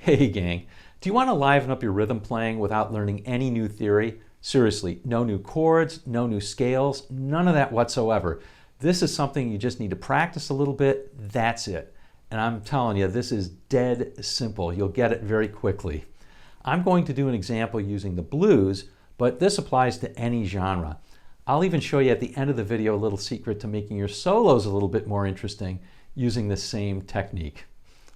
Hey gang, do you want to liven up your rhythm playing without learning any new theory? Seriously, no new chords, no new scales, none of that whatsoever. This is something you just need to practice a little bit, that's it. And I'm telling you, this is dead simple. You'll get it very quickly. I'm going to do an example using the blues, but this applies to any genre. I'll even show you at the end of the video a little secret to making your solos a little bit more interesting using the same technique.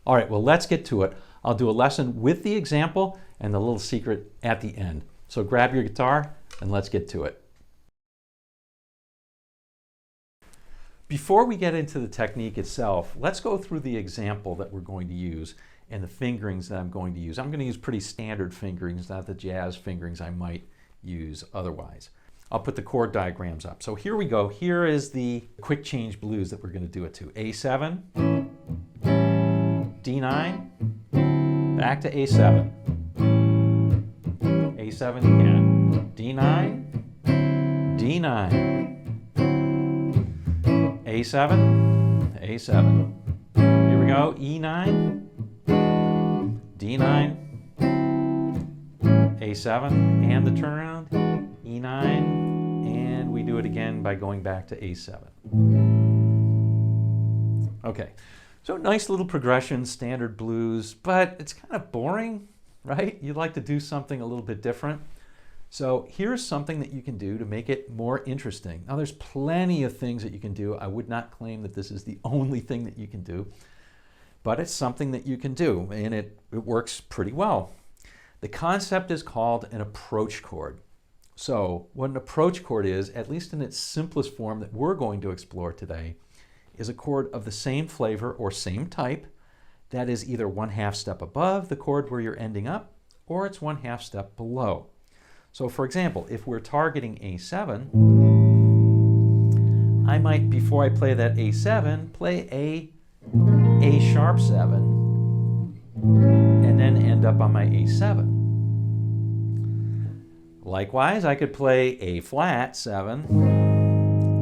All right, well, let's get to it. I'll do a lesson with the example and the little secret at the end. So grab your guitar and let's get to it. Before we get into the technique itself, let's go through the example that we're going to use and the fingerings that I'm going to use. I'm going to use pretty standard fingerings, not the jazz fingerings I might use otherwise. I'll put the chord diagrams up. So here we go. Here is the quick change blues that we're going to do it to. A7, D9, back to A7, A7 again, D9, D9, A7, A7. Here we go, E9, D9, A7, and the turnaround, E9, and we do it again by going back to A7. Okay. So nice little progression, standard blues, but it's kind of boring, right? You'd like to do something a little bit different. So here's something that you can do to make it more interesting. Now there's plenty of things that you can do. I would not claim that this is the only thing that you can do, but it's something that you can do, and it works pretty well. The concept is called an approach chord. So what an approach chord is, at least in its simplest form that we're going to explore today, is a chord of the same flavor or same type that is either 1/2 step above the chord where you're ending up, or it's 1/2 step below. So for example, if we're targeting A7, I might, before I play that A7, play A sharp 7, and then end up on my A7. Likewise, I could play A flat 7,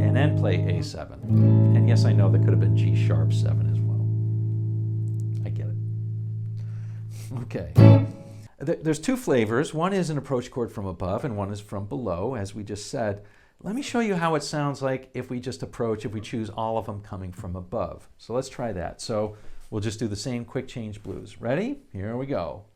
and then play A7. And yes, I know that could have been G sharp 7 as well. I get it. Okay. There's two flavors. One is an approach chord from above and one is from below, as we just said. Let me show you how it sounds like if we just approach, if we choose all of them coming from above. So let's try that. So we'll just do the same quick change blues. Ready? Here we go.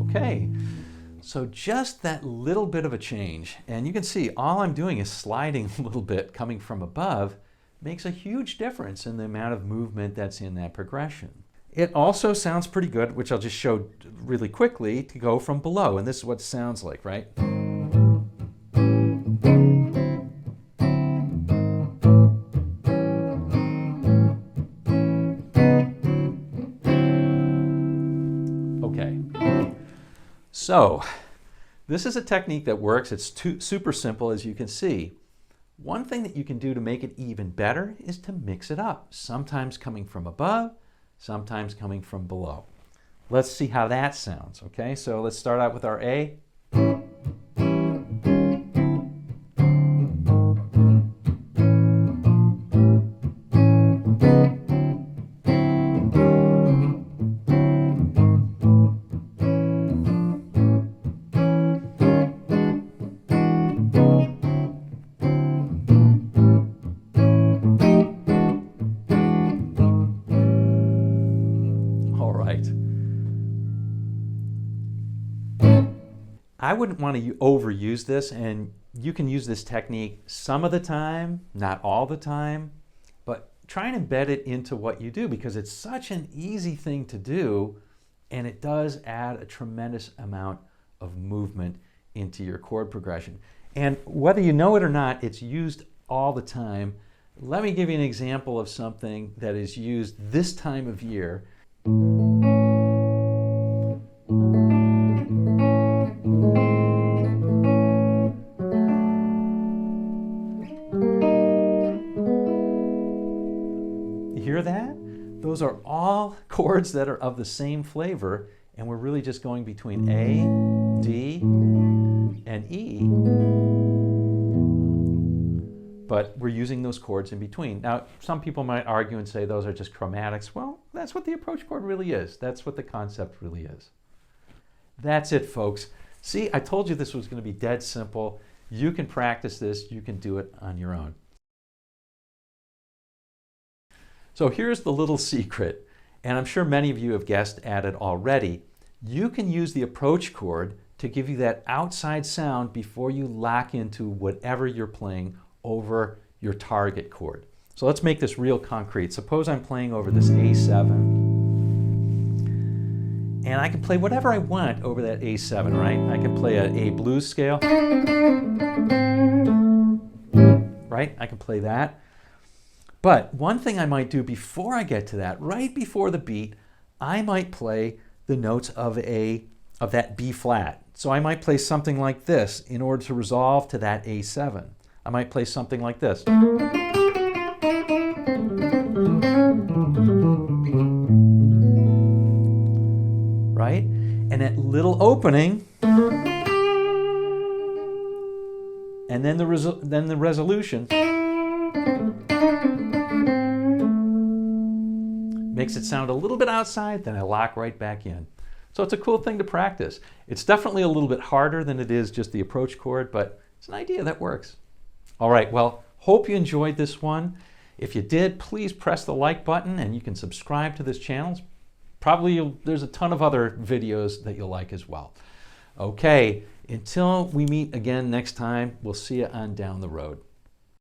Okay, so just that little bit of a change, and you can see all I'm doing is sliding a little bit coming from above, makes a huge difference in the amount of movement that's in that progression. It also sounds pretty good, which I'll just show really quickly, to go from below, and this is what it sounds like, right? Okay. So, this is a technique that works. It's super simple, as you can see. One thing that you can do to make it even better is to mix it up, sometimes coming from above, sometimes coming from below. Let's see how that sounds, okay? So let's start out with our A. I wouldn't want to overuse this, and you can use this technique some of the time, not all the time, but try and embed it into what you do because it's such an easy thing to do, and it does add a tremendous amount of movement into your chord progression. And whether you know it or not, it's used all the time. Let me give you an example of something that is used this time of year. those are all chords that are of the same flavor, and we're really just going between A, D, and E, but we're using those chords in between. Now, some people might argue and say those are just chromatics. Well, that's what the approach chord really is. That's what the concept really is. That's it, folks. See, I told you this was going to be dead simple. You can practice this. You can do it on your own. So here's the little secret, and I'm sure many of you have guessed at it already. You can use the approach chord to give you that outside sound before you lock into whatever you're playing over your target chord. So let's make this real concrete. Suppose I'm playing over this A7, and I can play whatever I want over that A7, right? I can play an A blues scale, right? I can play that. But one thing I might do before I get to that, right before the beat, I might play the notes of that B flat. So I might play something like this in order to resolve to that A7. I might play something like this. Right? And that little opening, and then the resolution makes it sound a little bit outside, then I lock right back in. So it's a cool thing to practice. It's definitely a little bit harder than it is just the approach chord, but it's an idea that works. All right, well, hope you enjoyed this one. If you did, please press the like button, and you can subscribe to this channel. Probably there's a ton of other videos that you'll like as well. Okay, until we meet again next time, we'll see you on down the road.